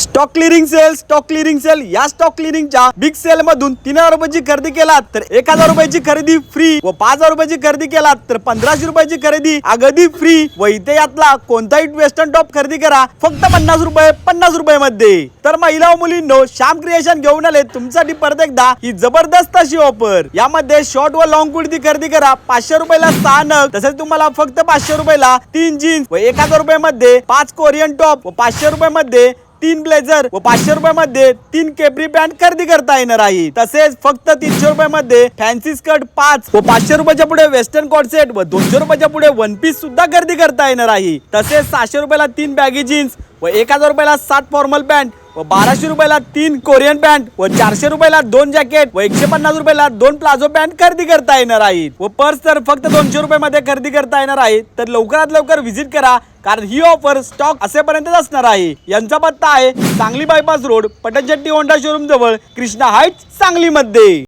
Stock clearing sale या stock क्लिअरिंगच्या big sale मधून 3000 रुपयाची खरेदी केलात तर 1000 रुपयाची खरेदी फ्री व 5000 रुपयाची खरेदी केलात तर 1500 रुपयाची खरेदी अगदी फ्री व इथे यातला कोणताही वेस्टर्न टॉप खरेदी करा फक्त 50 रुपये मध्ये। तर महिला व मुलींनो, श्याम क्रिएशन घेऊन आले तुमच्यासाठी परत एकदा ही जबरदस्त अशी ऑफर। यामध्ये शॉर्ट व लॉंग कुर्ती खरेदी करा 500 रुपयाला 6 नग, तसेच तुम्हाला फक्त 500 रुपयाला 3 जीन्स व 1000 रुपयामध्ये 5 कोरियन टॉप व 500 रुपयामध्ये 3 ब्लेझर व 500 रुपयामध्ये 3 केपरी पॅन्ट खरेदी करता येणार आहे। तसेच फक्त 300 रुपयामध्ये फॅन्सी स्कर्ट 5 व 500 रुपयाच्या पुढे वेस्टर्न कॉट सेट व 200 रुपयाच्या पुढे वन पीस सुद्धा खरेदी करता येणार आहे। तसेच 600 रुपयाला 3 बॅगी जीन्स व 1000 रुपयाला 7 फॉर्मल पॅन्ट व 1200 रुपयाला 3 कोरियन पॅन्ट व 400 रुपयाला 2 जॅकेट व 150 रुपयाला 2 प्लाझो पॅन्ट खरेदी करता येणार आहेत व पर्स तर फक्त 200 रुपयामध्ये खरेदी करता येणार आहे। तर लवकरात लवकर व्हिजिट करा, कारण ही ऑफर स्टॉक असेपर्यंतच असणार आहे। यांचा पत्ता आहे Sangli bypass road, Patanchetti Honda showroom जवळ, कृष्णा हाइट्स, सांगली मध्ये।